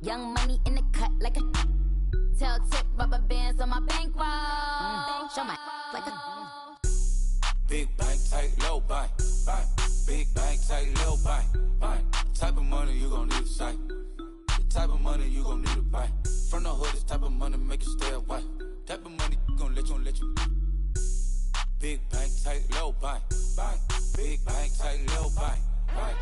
Young money in the cut like a tail tip, rubber bands on my bankroll. Show my like a big bank, tight, low bank, bank. Big bank, tight, low bank, bank. Type of money you gon' need a sight. The type of money you gon' need to buy. From the hood, this type of money make you stay away. Type of money gon' let you. Big bank, tight, low bank, bank. Big bank, tight, low bank, bank.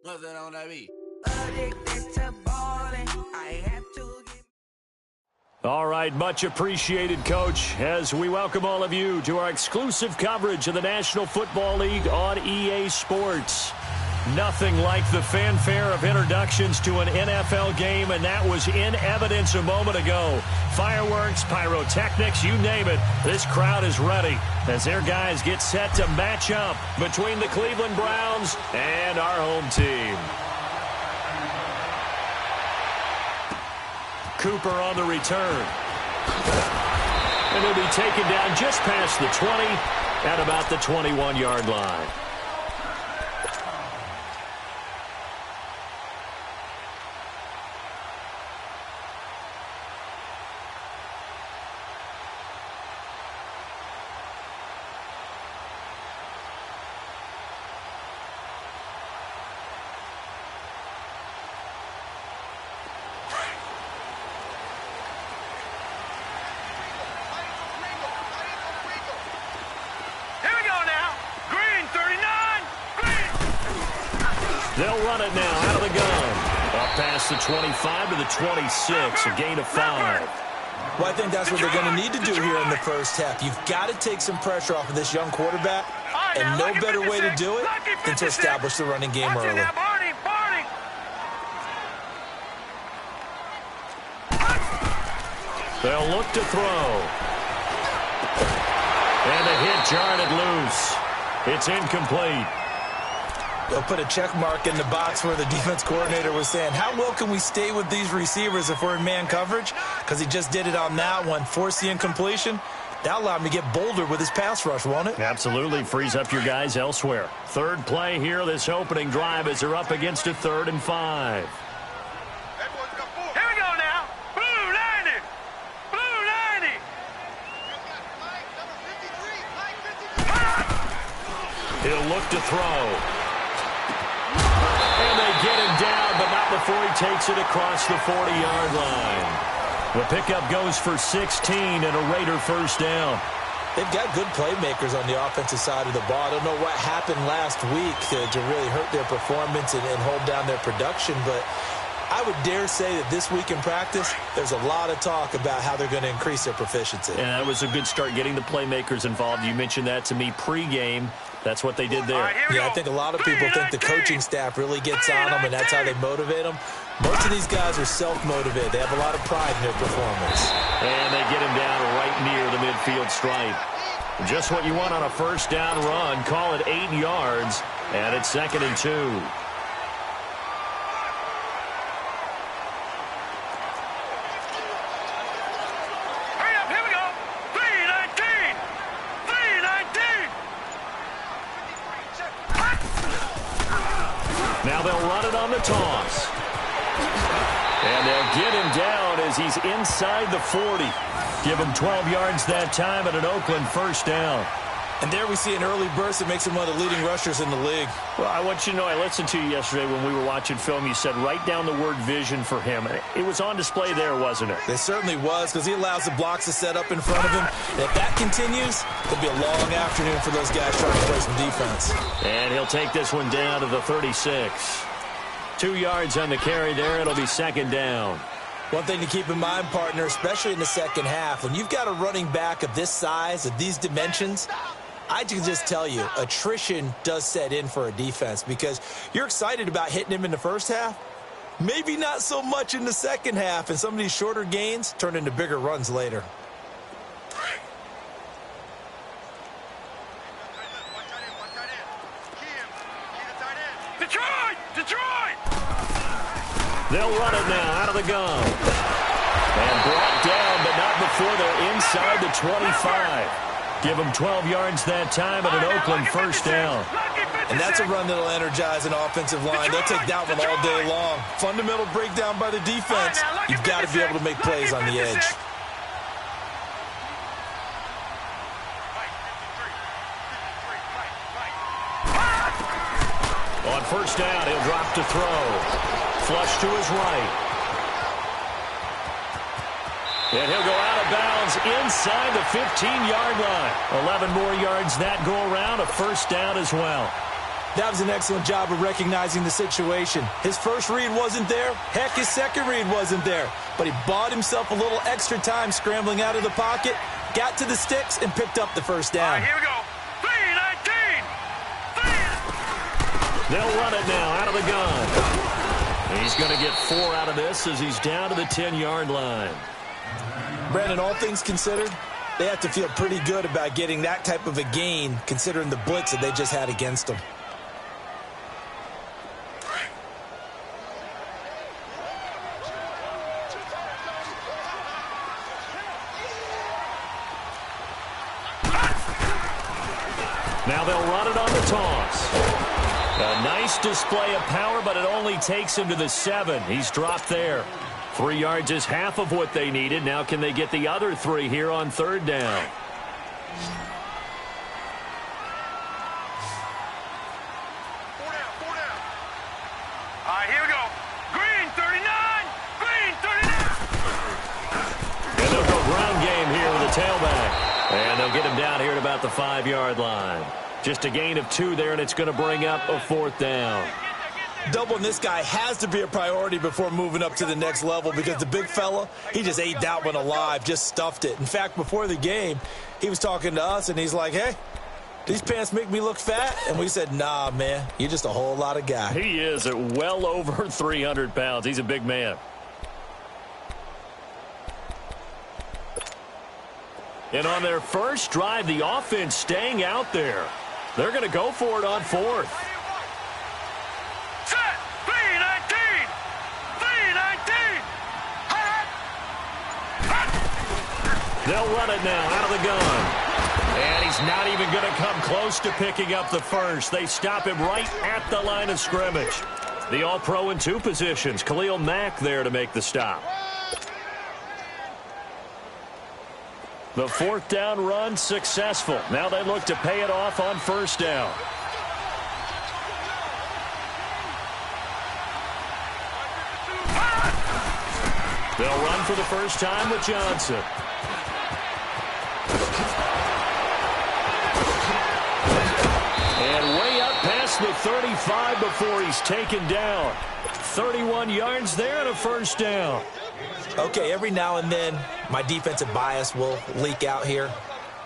What's that on that beat? Addicted to balling, I have to get... All right, much appreciated, Coach, as we welcome all of you to our exclusive coverage of the National Football League on EA Sports. Nothing like the fanfare of introductions to an NFL game, and that was in evidence a moment ago. Fireworks, pyrotechnics, you name it, this crowd is ready as their guys get set to match up between the Cleveland Browns and our home team. Cooper on the return. And he'll be taken down just past the 20 at about the 21-yard line. They'll run it now out of the gun. Up past the 25 to the 26, a gain of 5. Well, I think that's what they're going to need to do here in the first half. You've got to take some pressure off of this young quarterback, and no better way to do it than to establish the running game early. They'll look to throw. And the hit jarred it loose. It's incomplete. They'll put a check mark in the box where the defense coordinator was saying, how well can we stay with these receivers if we're in man coverage? Because he just did it on that one, forced the incompletion. That'll allow him to get bolder with his pass rush, won't it? Absolutely. Frees up your guys elsewhere. Third play here, this opening drive as they're up against a 3rd and 5. Here we go now. Blue 90. Blue 90. He'll look to throw. And they get him down, but not before he takes it across the 40-yard line. The pickup goes for 16 and a Raider first down. They've got good playmakers on the offensive side of the ball. I don't know what happened last week to really hurt their performance and hold down their production, but I would dare say that this week in practice, there's a lot of talk about how they're going to increase their proficiency. Yeah, that was a good start getting the playmakers involved. You mentioned that to me pregame. That's what they did there. Yeah, I think a lot of people think the coaching staff really gets on them, and that's how they motivate them. Most of these guys are self-motivated. They have a lot of pride in their performance. And they get him down right near the midfield stripe. Just what you want on a first down run. Call it 8 yards, and it's 2nd and 2. Now they'll run it on the toss. And they'll get him down as he's inside the 40. Give him 12 yards that time at an Oakland first down. And there we see an early burst that makes him one of the leading rushers in the league. Well, I want you to know, I listened to you yesterday when we were watching film. You said write down the word vision for him. It was on display there, wasn't it? It certainly was, because he allows the blocks to set up in front of him. And if that continues, it'll be a long afternoon for those guys trying to play some defense. And he'll take this one down to the 36. 2 yards on the carry there. It'll be 2nd down. One thing to keep in mind, partner, especially in the second half, when you've got a running back of this size, of these dimensions, I can just tell you, attrition does set in for a defense, because you're excited about hitting him in the first half. Maybe not so much in the second half, and some of these shorter gains turn into bigger runs later. Detroit! Detroit! They'll run it now out of the gun. And brought down, but not before they're inside the 25. Give them 12 yards that time and an Oakland first down. And that's a run that'll energize an offensive line. They'll take that one all day long. Fundamental breakdown by the defense. You've got to be able to make plays on the edge. On first down, he'll drop to throw. Flush to his right. And he'll go out of bounds inside the 15-yard line. 11 more yards that go around, a first down as well. That was an excellent job of recognizing the situation. His first read wasn't there. Heck, his second read wasn't there. But he bought himself a little extra time scrambling out of the pocket, got to the sticks, and picked up the first down. All right, here we go. 3-19. They'll run it now out of the gun. And he's going to get 4 out of this as he's down to the 10-yard line. Brandon, all things considered, they have to feel pretty good about getting that type of a gain considering the blitz that they just had against them. Now they'll run it on the toss. A nice display of power, but it only takes him to the 7. He's dropped there. 3 yards is half of what they needed. Now can they get the other 3 here on third down? All right, here we go. Green 39. Green 39. And they'll go ground game here with a tailback. And they'll get him down here at about the 5-yard line. Just a gain of 2 there, and it's going to bring up a 4th down. Doubling this guy has to be a priority before moving up to the next level because the big fella, he just ate that one alive, just stuffed it. In fact, before the game, he was talking to us, and he's like, hey, these pants make me look fat? And we said, nah, man, you're just a whole lot of guy. He is at well over 300 pounds. He's a big man. And on their first drive, the offense staying out there. They're going to go for it on 4th. Set. 3-19. 3-19. They'll run it now out of the gun. And he's not even going to come close to picking up the first. They stop him right at the line of scrimmage. The All-Pro in 2 positions. Khalil Mack there to make the stop. The 4th down run successful. Now they look to pay it off on first down. They'll run for the first time with Johnson. And way up past the 35 before he's taken down. 31 yards there and a first down. Okay, every now and then, my defensive bias will leak out here.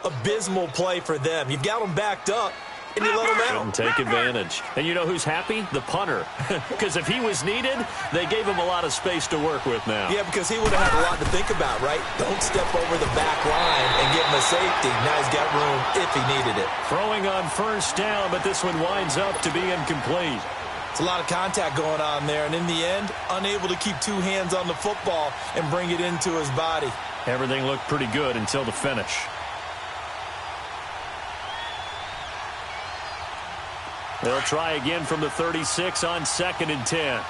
Abysmal play for them. You've got them backed up, and you let them out. And take advantage. And you know who's happy? The punter. Because if he was needed, they gave him a lot of space to work with now. Yeah, because he would have had a lot to think about, right? Don't step over the back line and give him a safety. Now he's got room if he needed it. Throwing on first down, but this one winds up to be incomplete. It's a lot of contact going on there, and in the end, unable to keep 2 hands on the football and bring it into his body. Everything looked pretty good until the finish. They'll try again from the 36 on 2nd and 10. All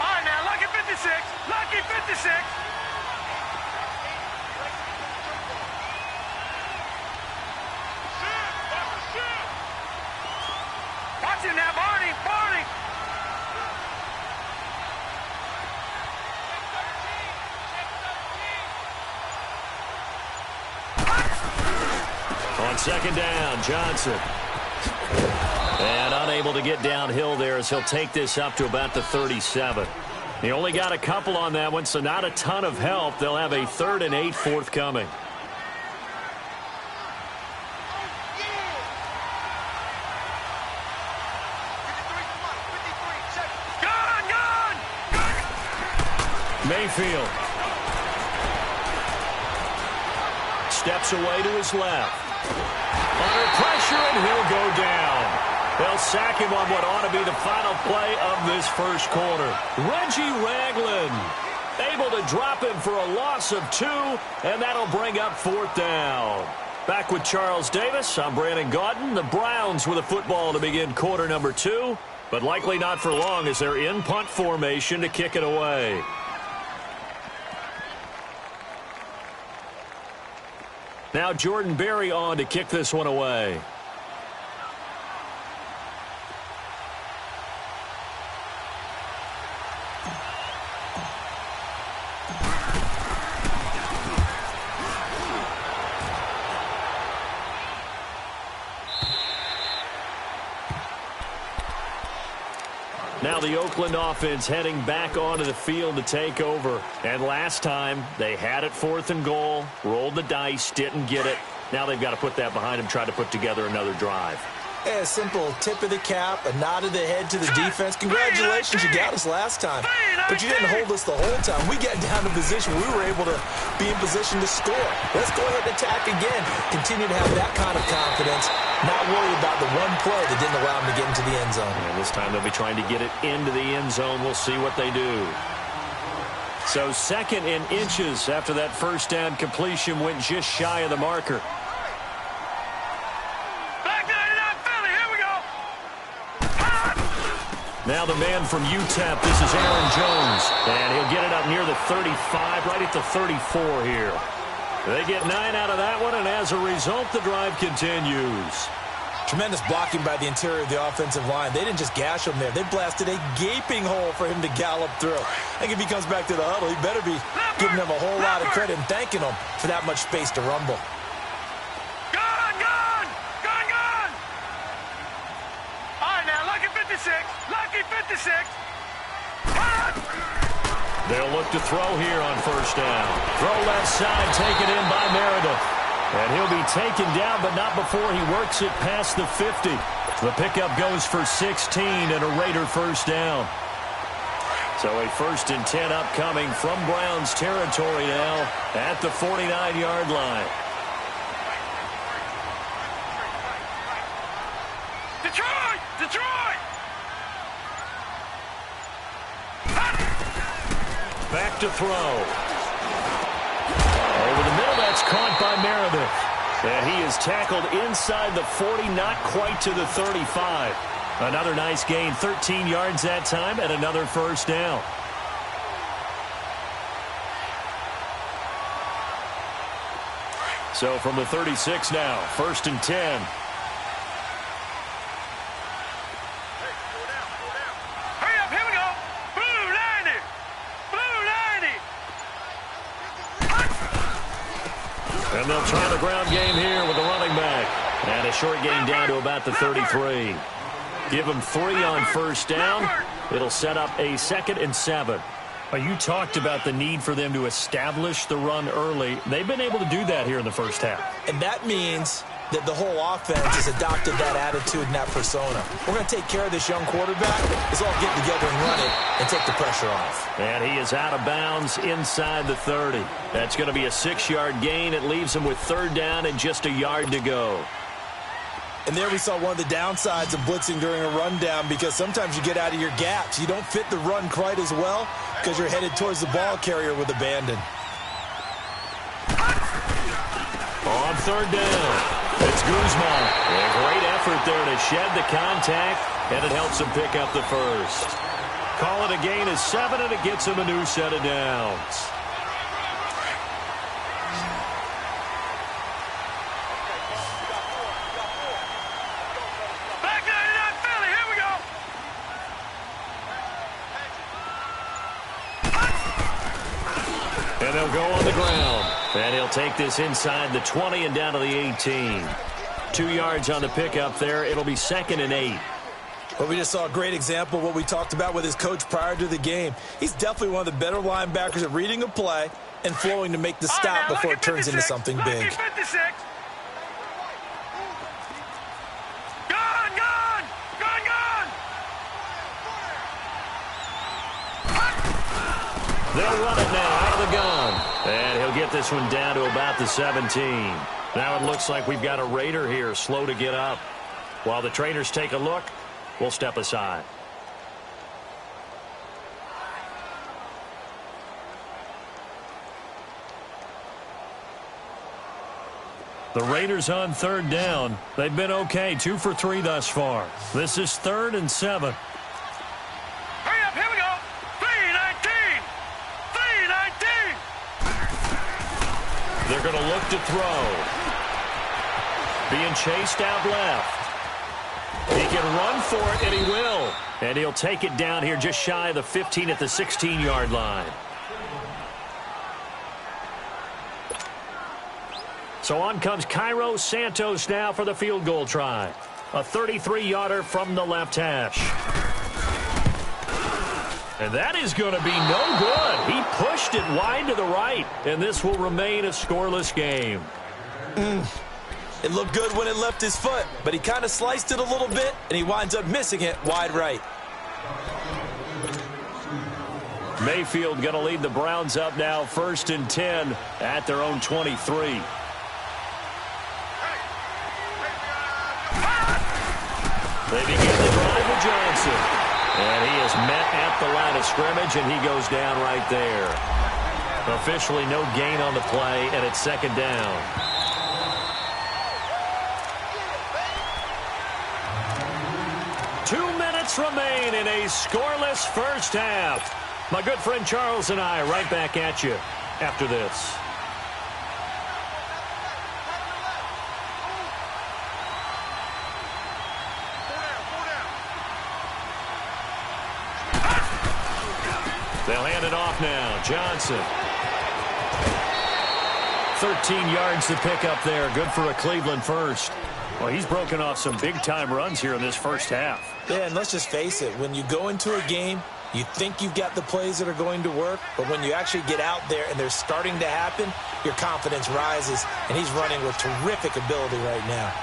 right, now, lucky 56. Lucky 56. Watch him now, Barney. Barney. On 2nd down, Johnson. And unable to get downhill there as he'll take this up to about the 37. He only got a couple on that one, so not a ton of help. They'll have a 3rd and 8 forthcoming. Mayfield steps away to his left. Under pressure, and he'll go down. They'll sack him on what ought to be the final play of this first quarter. Reggie Ragland able to drop him for a loss of 2, and that'll bring up 4th down. Back with Charles Davis, I'm Brandon Gaudin. The Browns with a football to begin quarter number 2, but likely not for long as they're in punt formation to kick it away. Now Jordan Berry on to kick this one away. Now the Oakland offense heading back onto the field to take over. And last time, they had it 4th and goal, rolled the dice, didn't get it. Now they've got to put that behind them, try to put together another drive. Yeah, a simple tip of the cap, a nod of the head to the defense. Congratulations, you got us last time. But you didn't hold us the whole time. We got down to position. We were able to be in position to score. Let's go ahead and attack again. Continue to have that kind of confidence. Not worry about the one play that didn't allow them to get into the end zone. And this time they'll be trying to get it into the end zone. We'll see what they do. So 2nd and inches after that first down completion went just shy of the marker. Now the man from UTEP, this is Aaron Jones. And he'll get it up near the 35, right at the 34 here. They get 9 out of that one, and as a result, the drive continues. Tremendous blocking by the interior of the offensive line. They didn't just gash him there. They blasted a gaping hole for him to gallop through. I think if he comes back to the huddle, he better be giving them a whole lot of credit and thanking them for that much space to rumble. Lucky 56. They'll look to throw here on first down. Throw left side, taken in by Meredith. And he'll be taken down, but not before he works it past the 50. The pickup goes for 16 and a Raider first down. So a 1st and 10 upcoming from Browns territory now at the 49-yard line. Detroit! Detroit! Back to throw. Over the middle, that's caught by Meredith. And he is tackled inside the 40, not quite to the 35. Another nice gain, 13 yards that time, and another first down. So from the 36 now, 1st and 10. And they'll try the ground game here with the running back. And a short gain down to about the 33. Give them 3 on first down. It'll set up a 2nd and 7. You talked about the need for them to establish the run early. They've been able to do that here in the first half. And that means that the whole offense has adopted that attitude and that persona. We're going to take care of this young quarterback. Let's all get together and run it and take the pressure off. And he is out of bounds inside the 30. That's going to be a 6-yard gain. It leaves him with 3rd down and just a yard to go. And there we saw one of the downsides of blitzing during a rundown, because sometimes you get out of your gaps. You don't fit the run quite as well because you're headed towards the ball carrier with abandon. On 3rd down. It's Guzman. A great effort there to shed the contact, and it helps him pick up the first. Call it a gain of 7, and it gets him a new set of downs. Back 99 Philly, here we go. And they'll go on the ground. And he'll take this inside the 20 and down to the 18. 2 yards on the pickup there. It'll be 2nd and 8. Well, we just saw a great example of what we talked about with his coach prior to the game. He's definitely one of the better linebackers at reading a play and flowing to make the stop before it turns into something big. They'll run it now out of the gun. And he'll get this one down to about the 17. Now it looks like we've got a Raider here slow to get up. While the trainers take a look, will step aside. The Raiders on third down. They've been okay, 2 for 3 thus far. This is 3rd and 7. Hurry up, here we go. 3-19. 3-19. They're going to look to throw. Being chased out left. He can run for it, and he will. And he'll take it down here just shy of the 15 at the 16-yard line. So on comes Cairo Santos now for the field goal try. A 33-yarder from the left hash. And that is going to be no good. He pushed it wide to the right, and this will remain a scoreless game. It looked good when it left his foot, but he kind of sliced it a little bit, and he winds up missing it wide right. Mayfield going to lead the Browns up now 1st and 10 at their own 23. They begin the drive with Johnson. And he is met at the line of scrimmage, and he goes down right there. Officially no gain on the play, and it's 2nd down. Two minutes remain in a scoreless first half. My good friend Charles and I right back at you after this. They'll hand it off now. Johnson. 13 yards to pick up there. Good for a Cleveland first. Well, he's broken off some big-time runs here in this first half. Yeah, and let's just face it. When you go into a game, you think you've got the plays that are going to work, but when you actually get out there and they're starting to happen, your confidence rises, and he's running with terrific ability right now.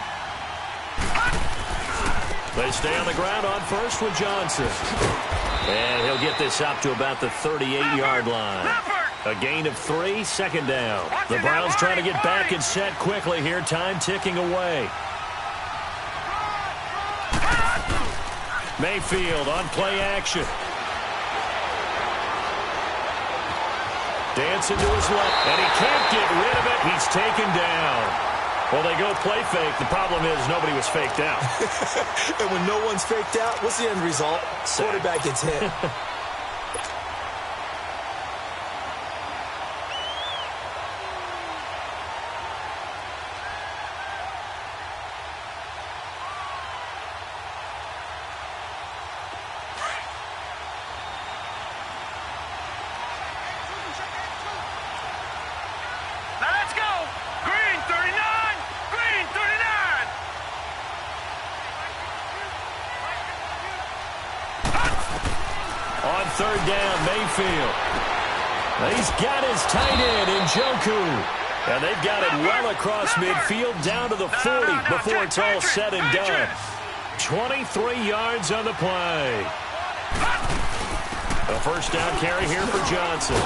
They stay on the ground on first with Johnson. And he'll get this up to about the 38-yard line. A gain of 3, 2nd down. The Browns trying to get back and set quickly here. Time ticking away. Mayfield on play action. Dancing to his left, and he can't get rid of it. He's taken down. Well, they go play fake. The problem is nobody was faked out. And when no one's faked out, what's the end result? Quarterback gets hit. On 3rd down, Mayfield. He's got his tight end in Njoku. And they've got it well across midfield down to the 40 before it's all said and done. 23 yards on the play. A first down carry here for Johnson.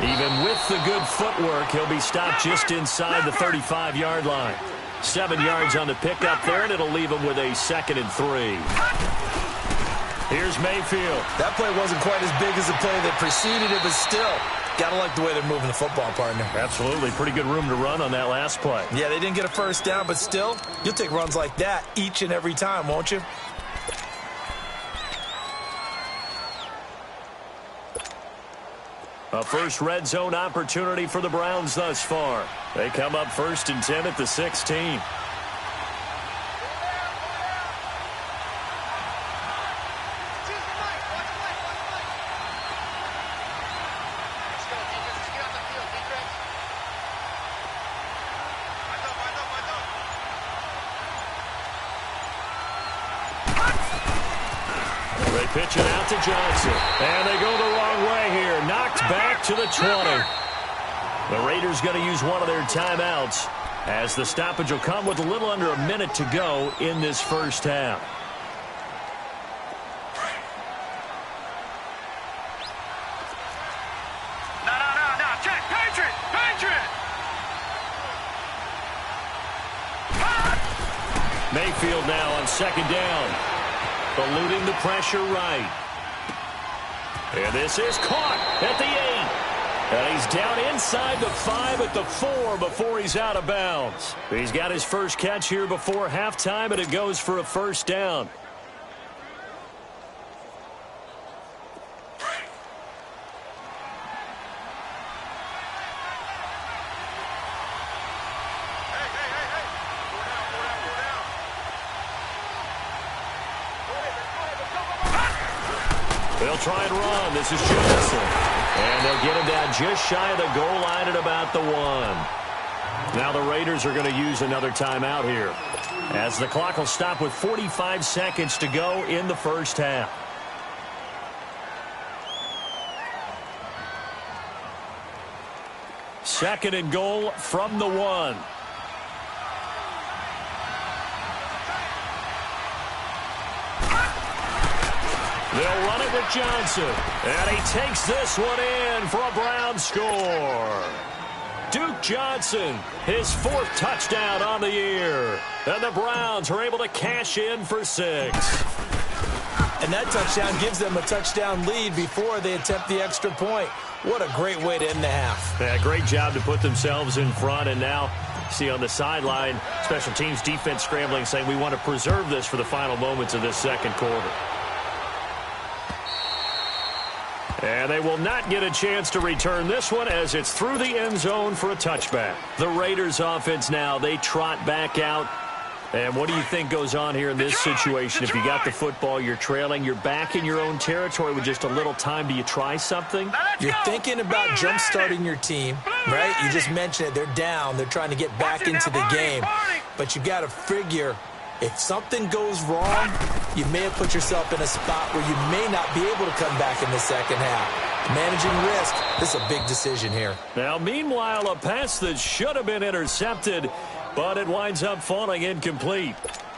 Even with the good footwork, he'll be stopped just inside the 35-yard line. 7 yards on the pickup there, and it'll leave him with a 2nd and 3. Here's Mayfield. That play wasn't quite as big as the play that preceded it, but still, gotta like the way they're moving the football, partner. Absolutely. Pretty good room to run on that last play. Yeah, they didn't get a first down, but still, you'll take runs like that each and every time, won't you? A first red zone opportunity for the Browns thus far. They come up 1st and 10 at the 16. Pitch it out to Johnson. And they go the wrong way here. Knocked back to the 20. The Raiders going to use one of their timeouts as the stoppage will come with a little under a minute to go in this first half. No. Check. Patriot. Patriot. Mayfield now on 2nd down. eluding the pressure right. And this is caught at the 8. And he's down inside the 5 at the 4 before he's out of bounds. He's got his first catch here before halftime, and it goes for a first down. They'll try and run. This is Johnson. And they'll get him down just shy of the goal line at about the 1. Now the Raiders are going to use another timeout here, as the clock will stop with 45 seconds to go in the first half. Second and goal from the 1. They'll run it with Johnson. And he takes this one in for a Brown score. Duke Johnson, his 4th touchdown on the year. And the Browns are able to cash in for 6. And that touchdown gives them a touchdown lead before they attempt the extra point. What a great way to end the half. Yeah, great job to put themselves in front. And now, see on the sideline, special teams defense scrambling, saying we want to preserve this for the final moments of this second quarter. And they will not get a chance to return this one, as it's through the end zone for a touchback. The Raiders offense now, they trot back out. And what do you think goes on here in this situation? If you got the football, you're trailing, you're back in your own territory with just a little time. Do you try something? You're thinking about jump-starting your team, right? You just mentioned it. They're down. They're trying to get back into the game. But you got to figure, if something goes wrong, you may have put yourself in a spot where you may not be able to come back in the second half. Managing risk, this is a big decision here. Now, meanwhile, a pass that should have been intercepted, but it winds up falling incomplete.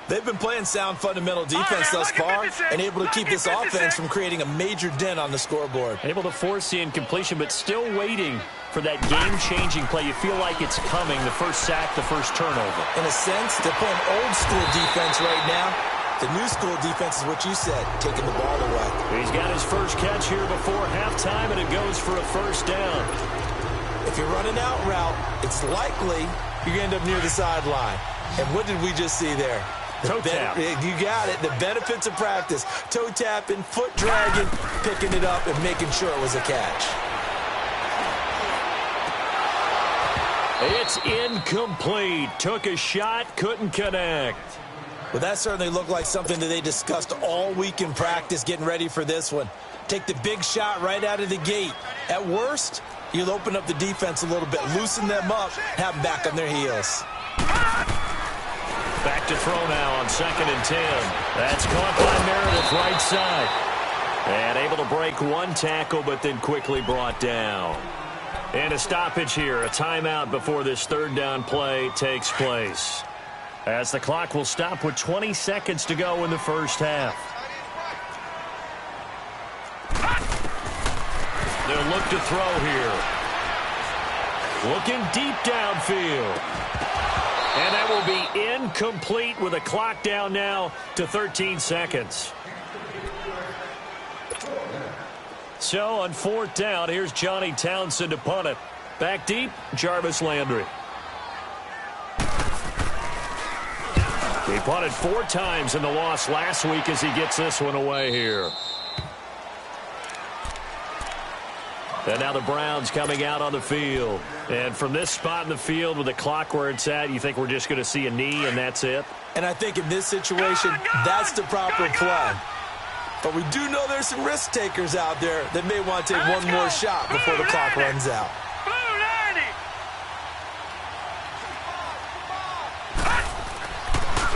They've been playing sound fundamental defense thus far and able to keep this offense from creating a major dent on the scoreboard. Able to force the incompletion, but still waiting for that game-changing play. You feel like it's coming, the first sack, the first turnover. In a sense, they're playing old-school defense right now. The new school defense is what you said, taking the ball away. He's got his first catch here before halftime, and it goes for a first down. If you're running out route, it's likely you're going to end up near the sideline. And what did we just see there? Toe tap. You got it. The benefits of practice. Toe tapping, foot dragging, picking it up, and making sure it was a catch. It's incomplete. Took a shot, couldn't connect. Well, that certainly looked like something that they discussed all week in practice getting ready for this one. Take the big shot right out of the gate. At worst, you'll open up the defense a little bit, loosen them up, have them back on their heels. Back to throw now on 2nd and 10. That's caught by Meredith right side. And able to break one tackle, but then quickly brought down. And a stoppage here, a timeout before this third down play takes place, as the clock will stop with 20 seconds to go in the first half. They'll look to throw here. Looking deep downfield. And that will be incomplete with a clock down now to 13 seconds. So on 4th down, here's Johnny Townsend to punt it. Back deep, Jarvis Landry. He punted 4 times in the loss last week as he gets this one away here. And now the Browns coming out on the field. And from this spot in the field with the clock where it's at, you think we're just going to see a knee and that's it? And I think in this situation, that's the proper play. But we do know there's some risk takers out there that may want to take one more shot before the clock runs out.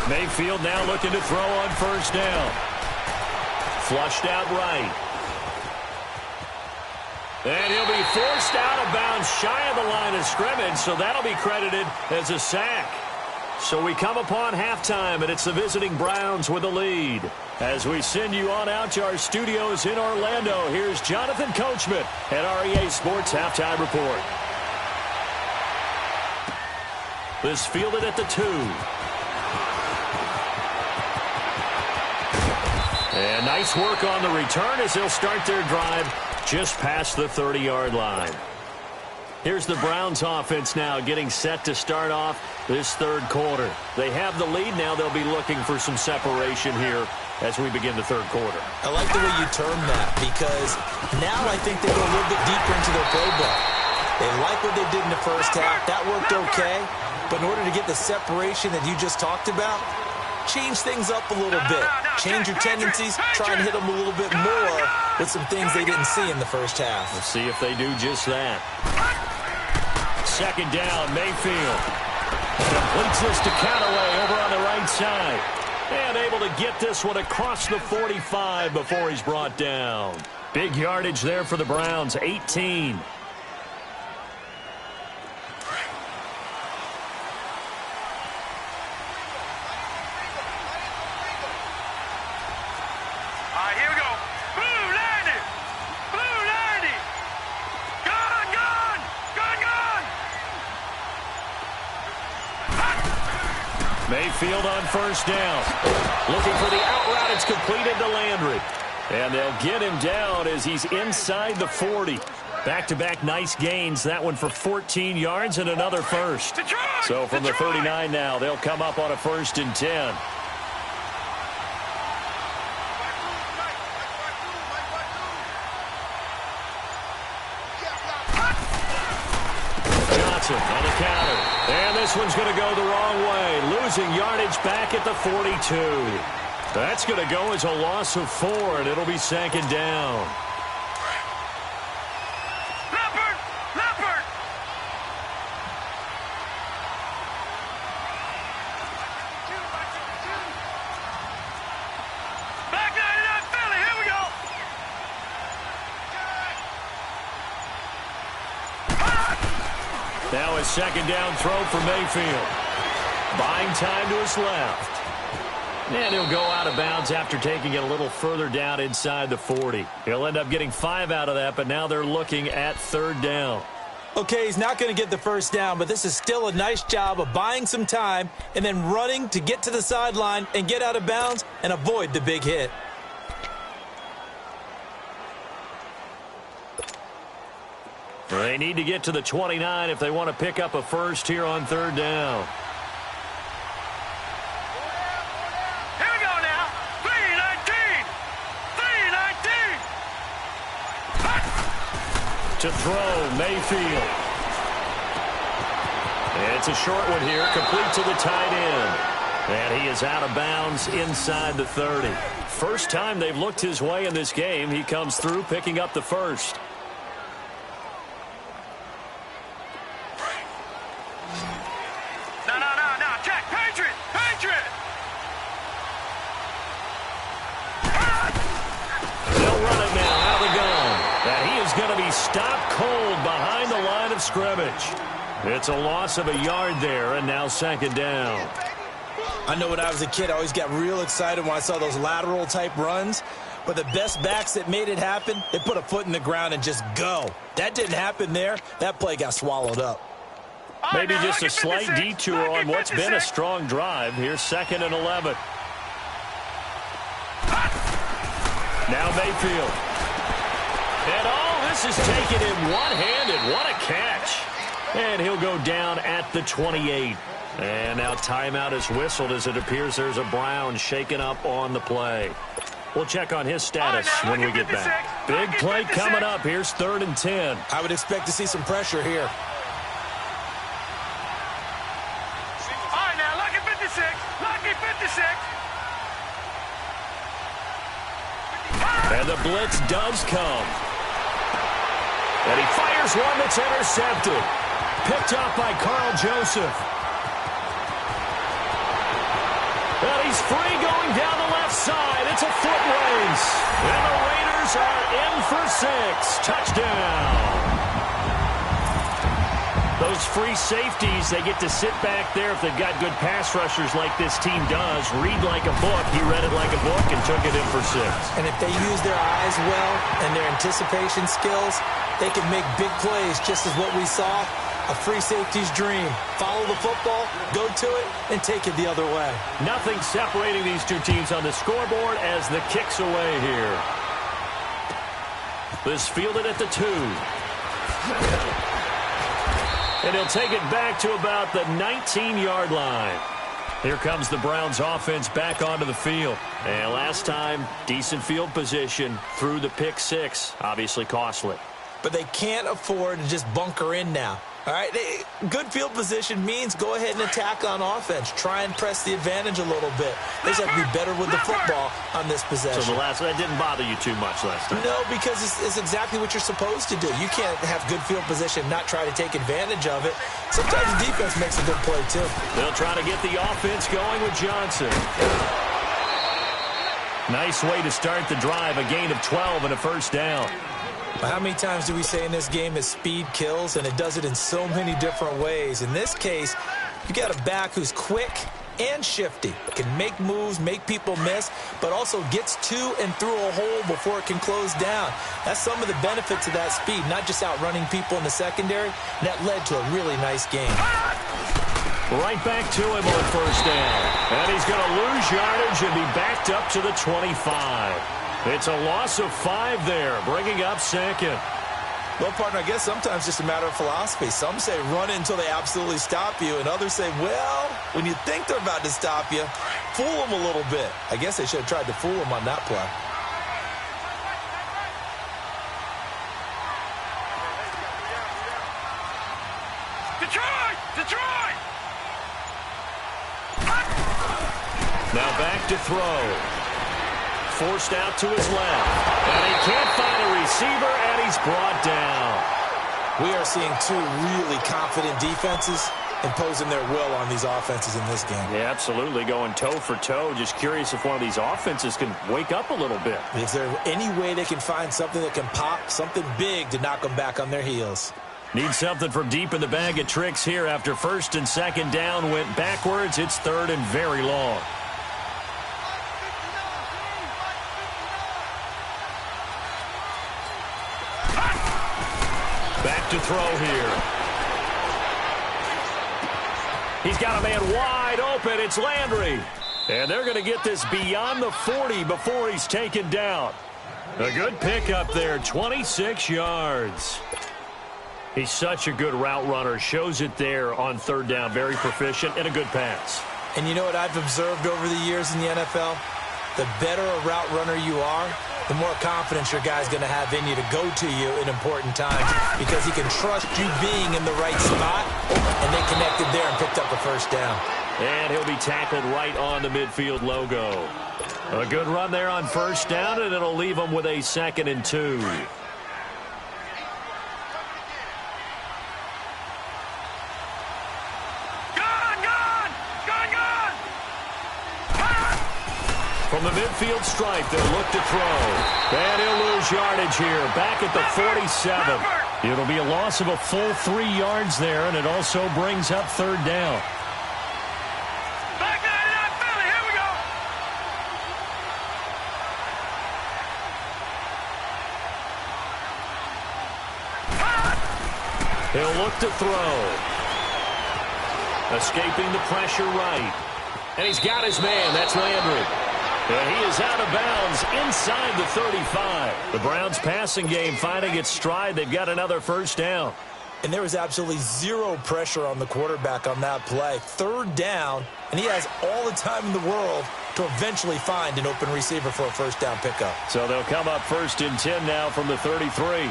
Mayfield now looking to throw on first down. Flushed out right. And he'll be forced out of bounds shy of the line of scrimmage, so that'll be credited as a sack. So we come upon halftime, and it's the visiting Browns with the lead. As we send you on out to our studios in Orlando, here's Jonathan Coachman at REA Sports Halftime Report. This fielded at the 2. And nice work on the return as they'll start their drive just past the 30-yard line. Here's the Browns offense now getting set to start off this third quarter. They have the lead. Now they'll be looking for some separation here as we begin the third quarter. I like the way you term that because now I think they go a little bit deeper into their playbook. They like what they did in the first half. That worked okay. But in order to get the separation that you just talked about, change things up a little bit. Change your tendencies. Try and hit them a little bit more with some things they didn't see in the first half. We'll see if they do just that. Second down, Mayfield. Completes this to Callaway over on the right side. And able to get this one across the 45 before he's brought down. Big yardage there for the Browns, 18. Here we go. Blue 90. Blue 90. Gone, gone. Gone, gone. Mayfield on first down. Looking for the out route. It's completed to Landry. And they'll get him down as he's inside the 40. Back-to-back nice gains. That one for 14 yards and another first. So from the 39 now, they'll come up on a 1st and 10. Johnson on the counter. And this one's going to go the wrong way. Losing yardage back at the 42. That's going to go as a loss of 4, and it'll be 2nd down. Leopard! Leopard! Back 99 Philly, here we go! Now a 2nd down throw for Mayfield. Buying time to his left. And he'll go out of bounds after taking it a little further down inside the 40. He'll end up getting 5 out of that, but now they're looking at 3rd down. Okay, he's not going to get the first down, but this is still a nice job of buying some time and then running to get to the sideline and get out of bounds and avoid the big hit. They need to get to the 29 if they want to pick up a first here on 3rd down. Here we go now! 319! 319! To throw, Mayfield. It's a short one here, complete to the tight end. And he is out of bounds inside the 30. First time they've looked his way in this game. He comes through picking up the first. No, check! Patriot! Patriot! They'll run it now out of the gun. And he is going to be stopped cold behind the line of scrimmage. It's a loss of a yard there, and now 2nd down. I know when I was a kid, I always got real excited when I saw those lateral-type runs. But the best backs that made it happen, they put a foot in the ground and just go. That didn't happen there. That play got swallowed up. Maybe just a slight detour on what's been a strong drive. Here's 2nd and 11. Now Mayfield. And all this is taken in one-handed. What a catch. And he'll go down at the 28. And now timeout is whistled as it appears there's a Brown shaken up on the play. We'll check on his status when we get back. Big play coming up. Here's 3rd and 10. I would expect to see some pressure here. All right, now, lucky 56. Lucky 56. And the blitz does come. And he fires one that's intercepted. Picked up by Carl Joseph. And he's free going down the left side. It's a foot race. And the Raiders are in for 6. Touchdown. Those free safeties, they get to sit back there if they've got good pass rushers like this team does. Read like a book. He read it like a book and took it in for 6. And if they use their eyes well and their anticipation skills, they can make big plays just as what we saw A free safety's dream. Follow the football, go to it, and take it the other way. Nothing separating these two teams on the scoreboard as the kick's away here. This fielded at the 2. And he'll take it back to about the 19-yard line. Here comes the Browns offense back onto the field. And last time, decent field position through the pick 6. Obviously costly. But they can't afford to just bunker in now. All right, good field position means go ahead and attack on offense. Try and press the advantage a little bit. They just have to be better with the football on this possession. So that didn't bother you too much last time? No, because it's exactly what you're supposed to do. You can't have good field position and not try to take advantage of it. Sometimes the defense makes a good play, too. They'll try to get the offense going with Johnson. Nice way to start the drive, a gain of 12 and a first down. How many times do we say in this game that speed kills, and it does it in so many different ways? In this case, you got a back who's quick and shifty, can make moves, make people miss, but also gets to and through a hole before it can close down. That's some of the benefits of that speed, not just outrunning people in the secondary. And that led to a really nice game. Right back to him on first down. And he's going to lose yardage and be backed up to the 25. It's a loss of 5 there, bringing up second. Well, partner, I guess sometimes it's just a matter of philosophy. Some say run it until they absolutely stop you, and others say, well, when you think they're about to stop you, fool them a little bit. I guess they should have tried to fool them on that play. Detroit! Detroit! Now back to throw. Forced out to his left. And he can't find a receiver, and he's brought down. We are seeing two really confident defenses imposing their will on these offenses in this game. Yeah, absolutely, going toe for toe. Just curious if one of these offenses can wake up a little bit. Is there any way they can find something that can pop, something big to knock them back on their heels? Need something from deep in the bag of tricks here after first and second down went backwards. It's third and very long. Back to throw here. He's got a man wide open. It's Landry. And they're going to get this beyond the 40 before he's taken down. A good pickup there, 26 yards. He's such a good route runner. Shows it there on third down. Very proficient and a good pass. And you know what I've observed over the years in the NFL? The better a route runner you are, the more confidence your guy's going to have in you to go to you in important times because he can trust you being in the right spot, and they connected there and picked up a first down. And he'll be tackled right on the midfield logo. A good run there on first down, and it'll leave him with a 2nd and 2. From the midfield stripe, they'll look to throw. And he'll lose yardage here, back at the 47. It'll be a loss of a full 3 yards there, and it also brings up third down. Back 99 Philly, here we go. He'll look to throw. Escaping the pressure right. And he's got his man. That's Landry. And he is out of bounds inside the 35. The Browns passing game finding its stride. They've got another first down. And there was absolutely zero pressure on the quarterback on that play. Third down, and he has all the time in the world to eventually find an open receiver for a first down pickup. So they'll come up 1st and 10 now from the 33.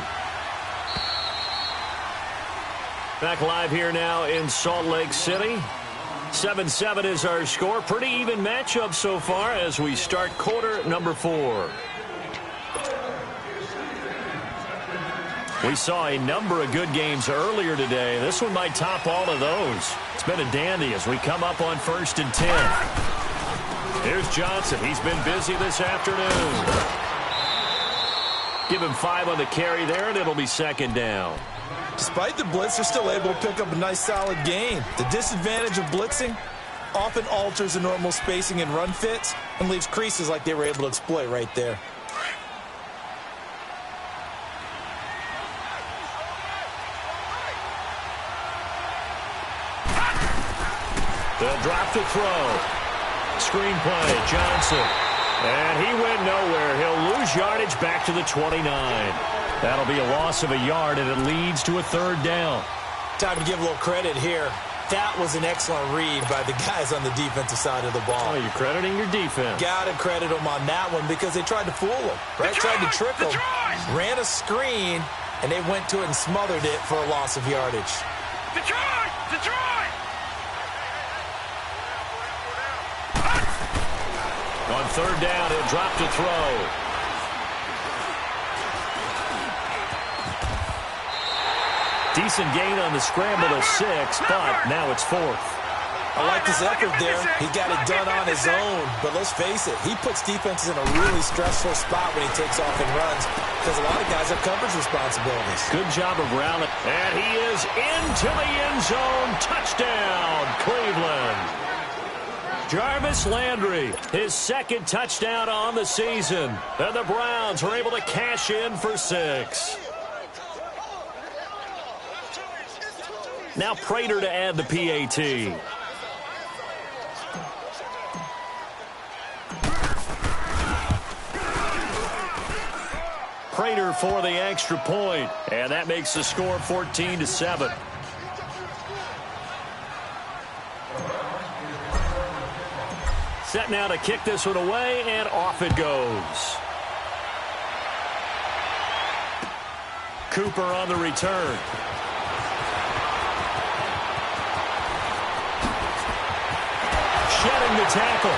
Back live here now in Salt Lake City. 7-7 is our score. Pretty even matchup so far as we start quarter number 4. We saw a number of good games earlier today. This one might top all of those. It's been a dandy as we come up on 1st and 10. Here's Johnson. He's been busy this afternoon. Give him 5 on the carry there, and it'll be 2nd down. Despite the blitz, they're still able to pick up a nice, solid gain. The disadvantage of blitzing often alters the normal spacing and run fits and leaves creases like they were able to exploit right there. They'll drop to throw. Screen play, Johnson. And he went nowhere. He'll lose yardage back to the 29. That'll be a loss of a yard, and it leads to a third down. Time to give a little credit here. That was an excellent read by the guys on the defensive side of the ball. Oh, you're crediting your defense. Got to credit them on that one because they tried to fool him, right? Tried to trick him. Ran a screen, and they went to it and smothered it for a loss of yardage. Detroit! Detroit! On third down, he'll drop to throw. Decent gain on the scramble of 6, but now it's 4th. I like his effort there. He got it done on his own. But let's face it, he puts defenses in a really stressful spot when he takes off and runs because a lot of guys have coverage responsibilities. Good job of rallying. And he is into the end zone. Touchdown, Cleveland. Jarvis Landry, his second touchdown on the season. And the Browns are able to cash in for 6. Now Prater to add the PAT. Prater for the extra point, and that makes the score 14-7. Set now to kick this one away, and off it goes. Cooper on the return. Shedding the tackle.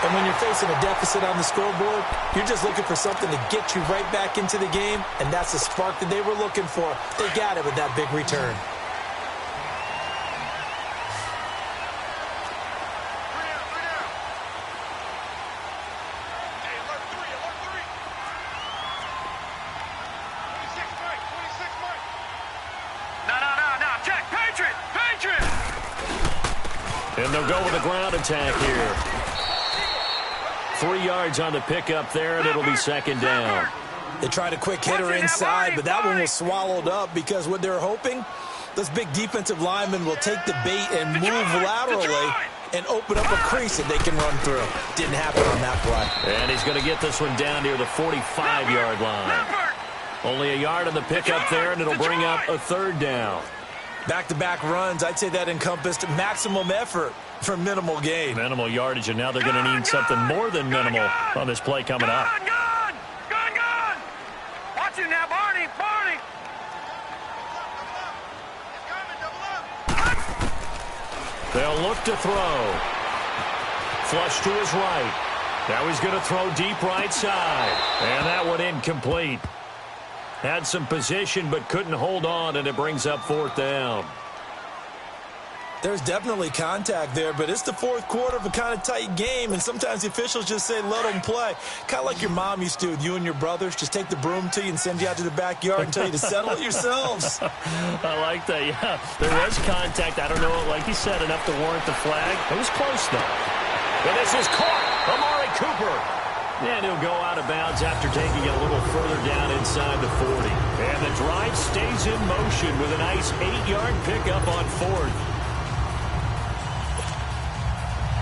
And when you're facing a deficit on the scoreboard, you're just looking for something to get you right back into the game, and that's the spark that they were looking for. They got it with that big return. And they'll go with a ground attack here. 3 yards on the pickup there, and it'll be second down. They tried a quick hitter inside, but that one was swallowed up because what they're hoping, those big defensive linemen will take the bait and move laterally and open up a crease that they can run through. Didn't happen on that play. And he's going to get this one down near the 45-yard line. Only a yard on the pickup there, and it'll bring up a third down. Back-to-back runs, I'd say that encompassed maximum effort for minimal gain. Minimal yardage, and now they're going to need something more than minimal on this play coming up. Gone! Watch it now, Barney! They'll look to throw. Flush to his right. Now he's going to throw deep right side. And that one incomplete. Had some position but couldn't hold on, and it brings up 4th down. There's definitely contact there, but it's the fourth quarter of a kind of tight game, and sometimes the officials just say, let them play. Kind of like your mom used to with you and your brothers. Just take the broom to you and send you out to the backyard and tell you to settle it yourselves. I like that, yeah. There was contact. I don't know, like he said, enough to warrant the flag. It was close, though. And this is caught. Amari Cooper. And he'll go out of bounds after taking it a little further down inside the 40. And the drive stays in motion with a nice 8-yard pickup on 4th.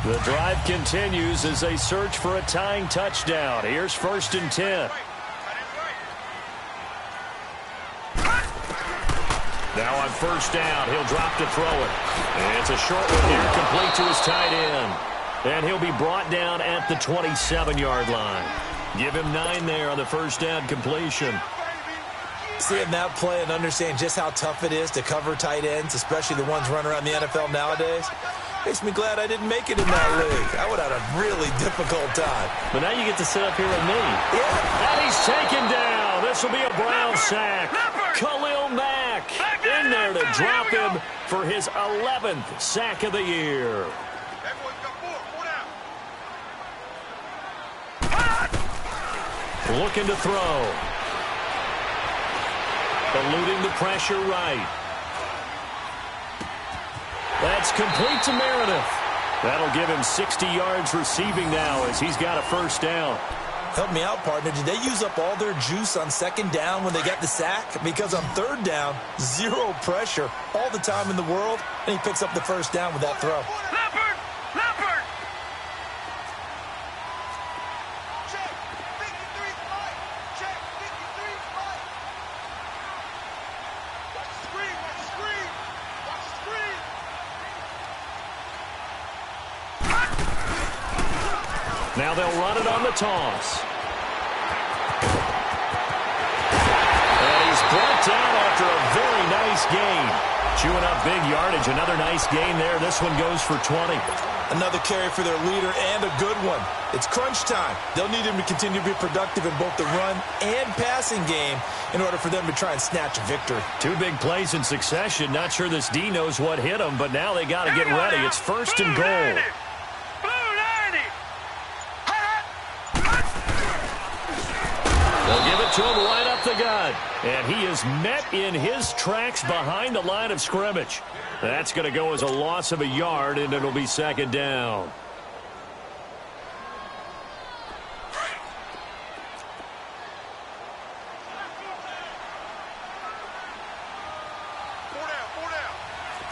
The drive continues as they search for a tying touchdown. Here's 1st and 10. Now on 1st down, he'll drop to throw it. And it's a short one here, complete to his tight end. And he'll be brought down at the 27-yard line. Give him 9 there on the 1st down completion. Seeing that play and understand just how tough it is to cover tight ends, especially the ones running around the NFL nowadays, makes me glad I didn't make it in that league. I would have had a really difficult time. But now you get to sit up here with me. Yeah. And he's taken down. This will be a Brown sack. Khalil Mack in there to drop him for his 11th sack of the year. Looking to throw. Eluding the pressure right. That's complete to Meredith. That'll give him 60 yards receiving now as he's got a 1st down. Help me out, partner. Did they use up all their juice on second down when they got the sack? Because on third down, zero pressure, all the time in the world, and he picks up the first down with that throw. Leopard! Leopard! Check. 53 spot. Check. 53 spot. Watch the screen. Watch the screen. Watch the screen. Now they'll run it on the toss. And he's brought down after a very nice gain. Chewing up big yardage. Another nice gain there. This one goes for 20. Another carry for their leader and a good one. It's crunch time. They'll need him to continue to be productive in both the run and passing game in order for them to try and snatch a victory. Two big plays in succession. Not sure this D knows what hit him, but now they got to get ready. It's first and goal. They'll give it to him right up the gut. And he is met in his tracks behind the line of scrimmage. That's going to go as a loss of a yard, and it'll be second down.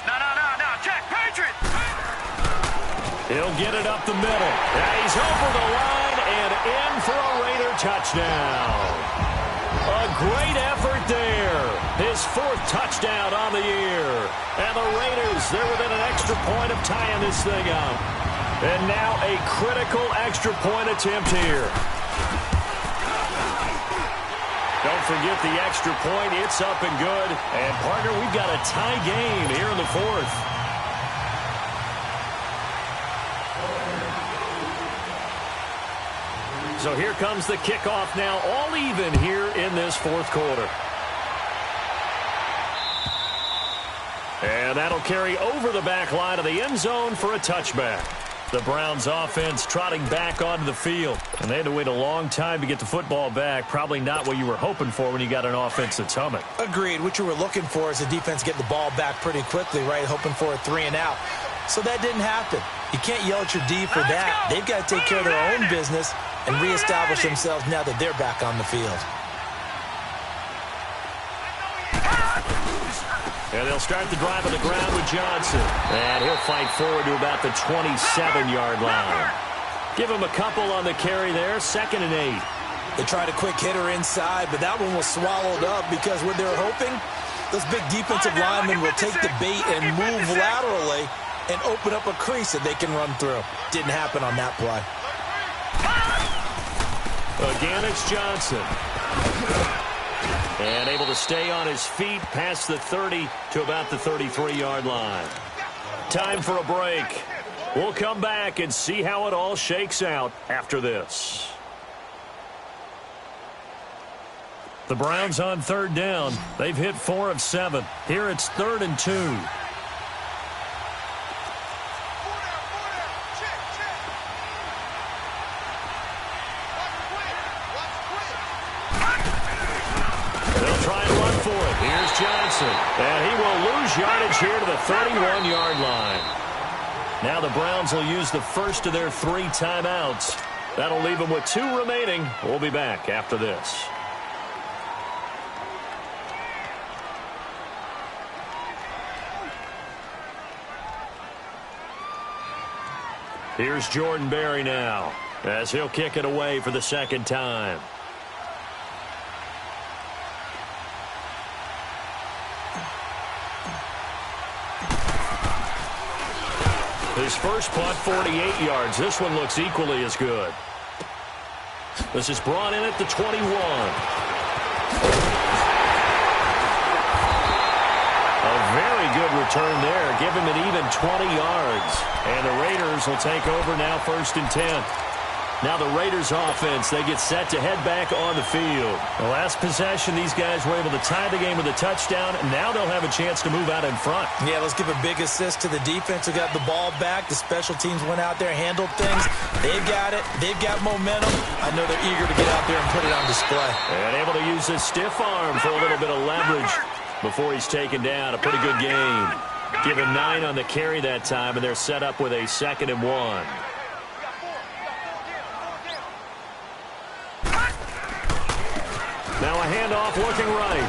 No. Check. Patriots. He'll get it up the middle. And he's over the line and in for a Raider touchdown. A great effort there. His fourth touchdown on the year. And the Raiders, they're within an extra point of tying this thing up. And now a critical extra point attempt here. Don't forget the extra point. It's up and good. And, partner, we've got a tie game here in the fourth. So here comes the kickoff now, all even here in this fourth quarter. And that'll carry over the back line of the end zone for a touchback. The Browns offense trotting back onto the field. And they had to wait a long time to get the football back. Probably not what you were hoping for when you got an offense that's humming. Agreed. What you were looking for is the defense get the ball back pretty quickly, right? Hoping for a 3 and out. So that didn't happen. You can't yell at your D for that. They've got to take care of their own business and reestablish themselves now that they're back on the field. And they'll start the drive on the ground with Johnson. And he'll fight forward to about the 27-yard line. Give him a couple on the carry there. 2nd and 8. They tried a quick hitter inside, but that one was swallowed up because what they're hoping, those big defensive linemen will take the bait and move laterally and open up a crease that they can run through. Didn't happen on that play. Again, it's Johnson. And able to stay on his feet past the 30 to about the 33-yard line. Time for a break. We'll come back and see how it all shakes out after this. The Browns on 3rd down. They've hit 4 of 7. Here it's 3rd and 2. Johnson, and he will lose yardage here to the 31-yard line. Now the Browns will use the first of their 3 timeouts. That'll leave them with 2 remaining. We'll be back after this. Here's Jordan Berry now, as he'll kick it away for the 2nd time. His first punt, 48 yards. This one looks equally as good. This is brought in at the 21. A very good return there. Give him an even 20 yards. And the Raiders will take over now 1st and 10. Now the Raiders offense, they get set to head back on the field. The last possession, these guys were able to tie the game with a touchdown. And now they'll have a chance to move out in front. Yeah, let's give a big assist to the defense who got the ball back. The special teams went out there, handled things. They've got it. They've got momentum. I know they're eager to get out there and put it on display. And able to use his stiff arm for a little bit of leverage before he's taken down. A pretty good game. Give him 9 on the carry that time, and they're set up with a 2nd and 1. Now a handoff looking right.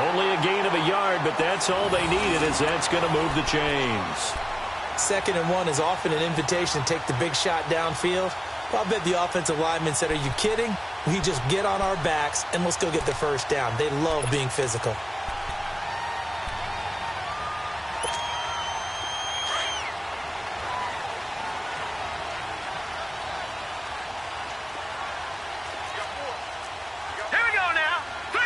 Only a gain of a yard, but that's all they needed, as that's going to move the chains. 2nd and 1 is often an invitation to take the big shot downfield. I'll bet the offensive lineman said, are you kidding? We just get on our backs and let's go get the first down. They love being physical. Here we go now. 3-19.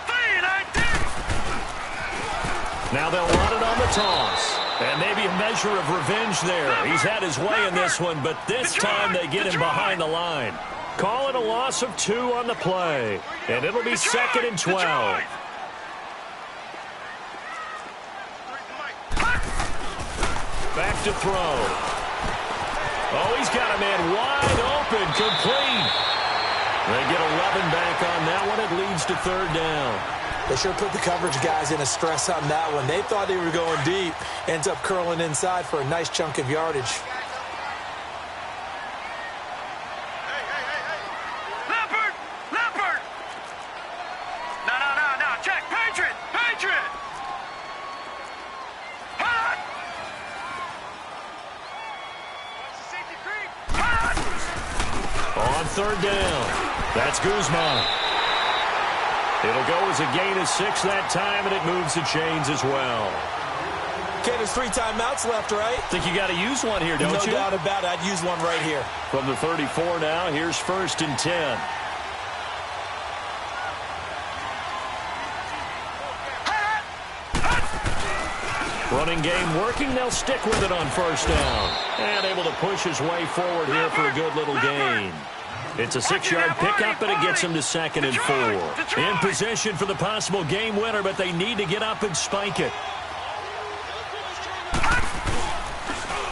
3-19. Now they'll run it on the toss. And maybe a measure of revenge there. He's had his way in this one, but this time they get him behind the line. Call it a loss of 2 on the play. And it'll be 2nd and 12. Back to throw. Oh, he's got a man wide open, complete. They get 11 back on that one. It leads to 3rd down. They sure put the coverage guys in a stress on that one. They thought they were going deep. Ends up curling inside for a nice chunk of yardage. Leopard! Leopard! No. Check. Patriot! Patriot! Hot! Hot! On 3rd down. That's Guzman. It'll go as a gain of 6 that time, and it moves the chains as well. Okay, there's 3 timeouts left, right? Think you got to use one here, don't you? No doubt about it. I'd use one right here. From the 34 now, here's 1st and 10. Running game working. They'll stick with it on 1st down. And able to push his way forward here for a good little gain. It's a 6-yard pickup, but it gets him to 2nd and 4. In position for the possible game winner, but they need to get up and spike it.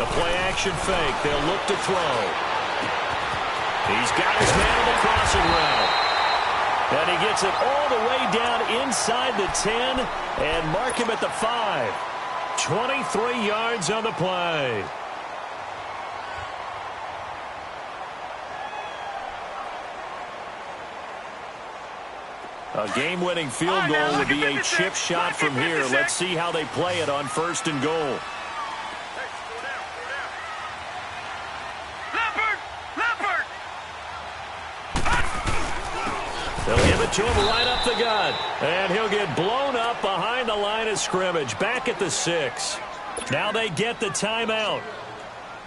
The play-action fake. They'll look to throw. He's got his man on the crossing route. And he gets it all the way down inside the 10 and mark him at the 5. 23 yards on the play. A game-winning field goal would be a chip shot from here. Let's see how they play it on 1st and goal. Leopard! They'll give it to him right up the gut. And he'll get blown up behind the line of scrimmage. Back at the 6. Now they get the timeout.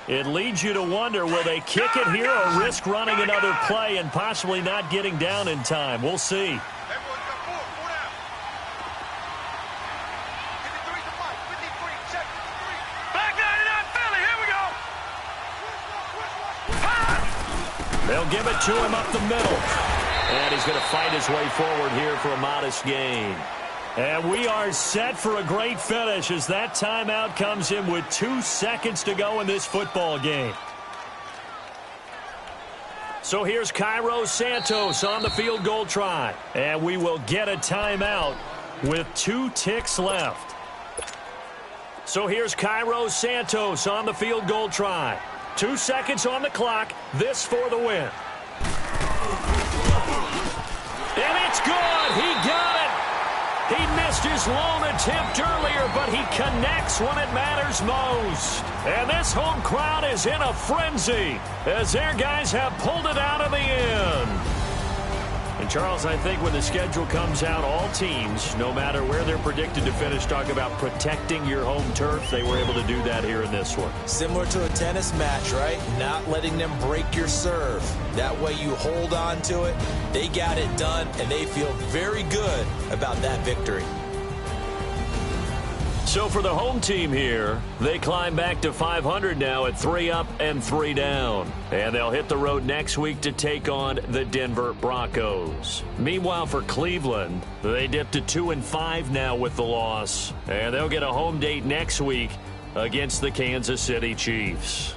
It leads you to wonder, will they kick it here or risk running another play and possibly not getting down in time? We'll see. They'll give it to him up the middle. And he's going to fight his way forward here for a modest gain. And we are set for a great finish as that timeout comes in with 2 seconds to go in this football game. So here's Cairo Santos on the field goal try. And we will get a timeout with 2 ticks left. So here's Cairo Santos on the field goal try. 2 seconds on the clock. This for the win. And it's good. He got it. He missed his lone attempt earlier, but he connects when it matters most. And this home crowd is in a frenzy as their guys have pulled it out in the end. And, Charles, I think when the schedule comes out, all teams, no matter where they're predicted to finish, talk about protecting your home turf. They were able to do that here in this one. Similar to a tennis match, right? Not letting them break your serve. That way you hold on to it. They got it done, and they feel very good about that victory. So for the home team here, they climb back to 500 now at 3 up and 3 down. And they'll hit the road next week to take on the Denver Broncos. Meanwhile, for Cleveland, they dip to 2-5 now with the loss. And they'll get a home date next week against the Kansas City Chiefs.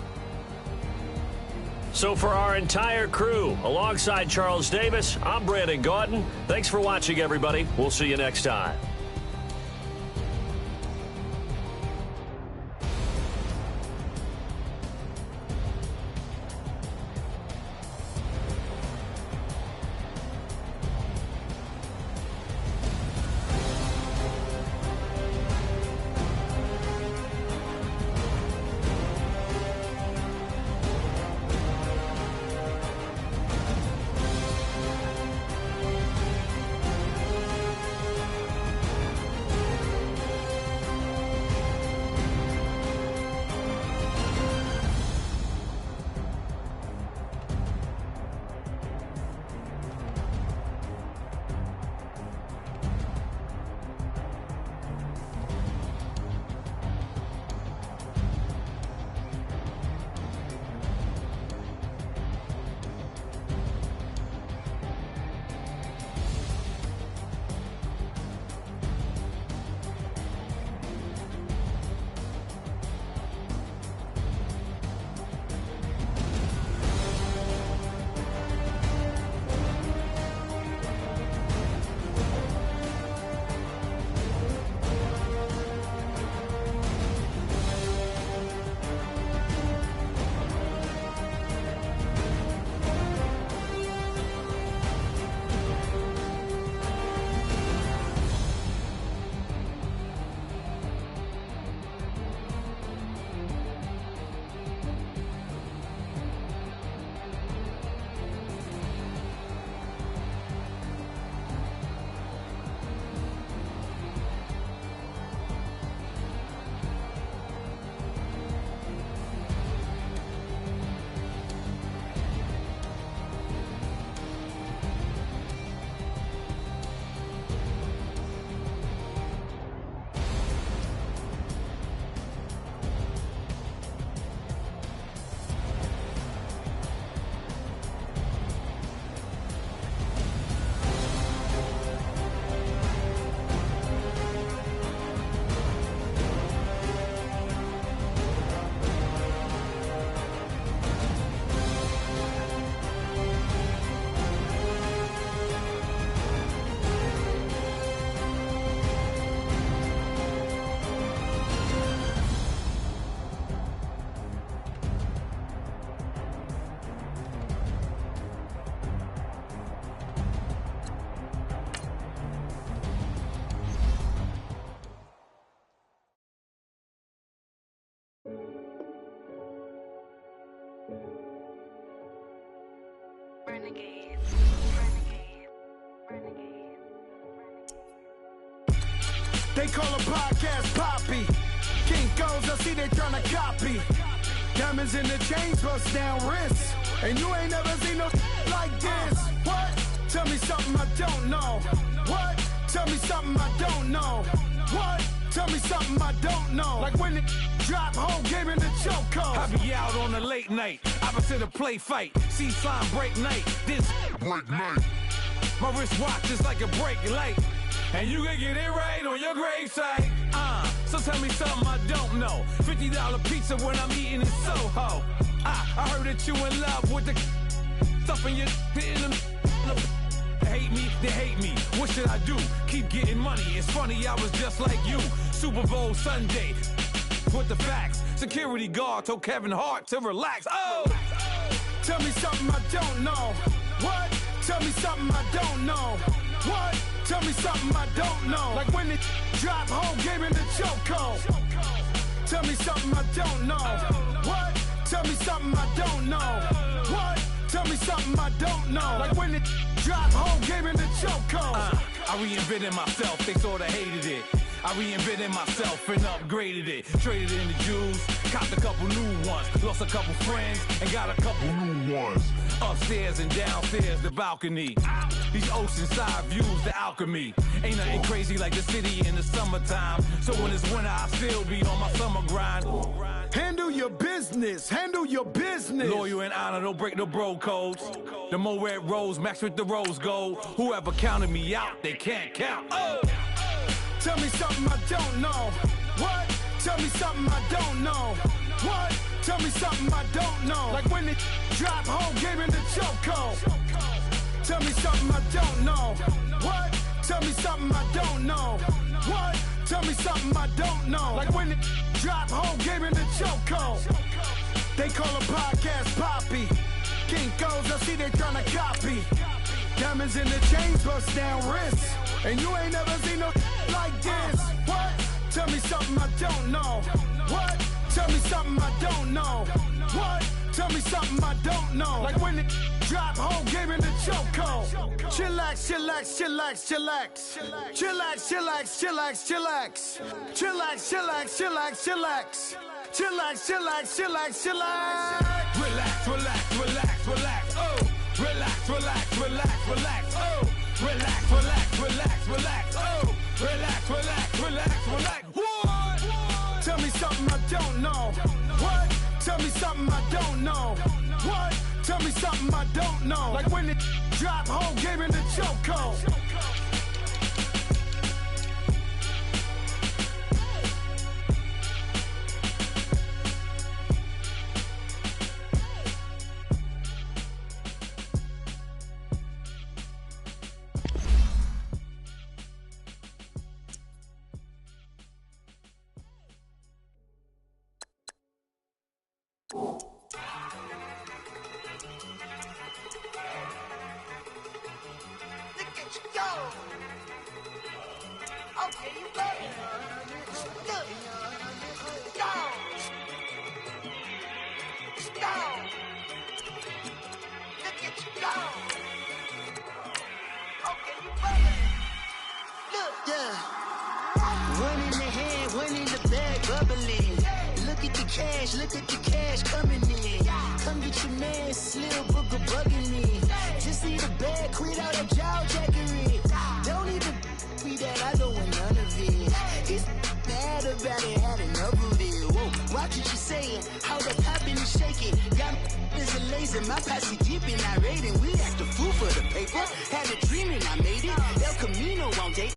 So for our entire crew, alongside Charles Davis, I'm Brandon Gaudin. Thanks for watching, everybody. We'll see you next time. They call a podcast Poppy. King goes, I see they tryna copy. Diamonds in the chains, bust down wrists. And you ain't never seen no like this. What? Tell me something I don't know. What? Tell me something I don't know. What? Tell me something I don't know. Like when it drop, whole game in the chokehold. I be out on a late night, opposite a play fight. See sign break night, this break night. My wristwatch is like a brake light. And you can get it right on your gravesite. So tell me something I don't know. $50 pizza when I'm eating in Soho. I heard that you in love with the stuff in your in them. Hate me, they hate me. What should I do? Keep getting money. It's funny, I was just like you. Super Bowl Sunday. With the facts. Security guard told Kevin Hart to relax. Oh! Tell me something I don't know. What? Tell me something I don't know. What? Tell me something I don't know. Like when it drop, whole game in the chokehold. Tell me something I don't know. What? Tell me something I don't know. What? Tell me something I don't know. Like when it drop, whole game in the chokehold. I reinvented myself, they sorta hated it. I reinvented myself and upgraded it. Traded in the Jews, copped a couple new ones. Lost a couple friends and got a couple new ones. Upstairs and downstairs, the balcony. These oceanside views, the alchemy. Ain't nothing crazy like the city in the summertime. So when it's winter, I still be on my summer grind. Handle your business, handle your business. Loyal and honor, don't break the bro codes. The more red rose, max with the rose gold. Whoever counted me out, they can't count. Oh! Tell me something I don't know. What? Tell me something I don't know. What? Tell me something I don't know. Like when it drop, whole game in the chokehold. Tell me something I don't know. What? Tell me something I don't know. What? Tell me something I don't know. Like when it drop, whole game in the chokehold. They call a podcast Poppy. King goes, I see they tryna copy. Diamonds in the chains, bust down wrists. And you ain't never seen no like this. What? Tell me something I don't know. What? Tell me something I don't know. What? Tell me something I don't know. Like when it drop, whole game in the chokehold. Chillax, chillax, chillax, chillax. Chillax, chillax, chillax, chillax. Chillax, chillax, chillax, chillax. Chillax, chillax, chillax, chillax. Relax, relax, relax, relax. Oh! Relax, relax, relax, relax. Oh! Relax, relax, relax, relax. Oh! Relax, relax, relax, relax. What? Tell me something I don't know. What? Tell me something I don't know. What? Tell me something I don't know. Like when it drop, whole game in the chokehold. Look at the cash coming in. Come get your man, Slim Booker bugging me. Just need a bag, quit all that jaw jackery. Don't even be that, I don't want none of it. It's bad about it, had enough of it. Whoa, watch what you saying, how the poppin' and shaking. Got is a laser, my posse deep and irate, and we act a fool for the paper. Had a dream and I made it. El Camino on date.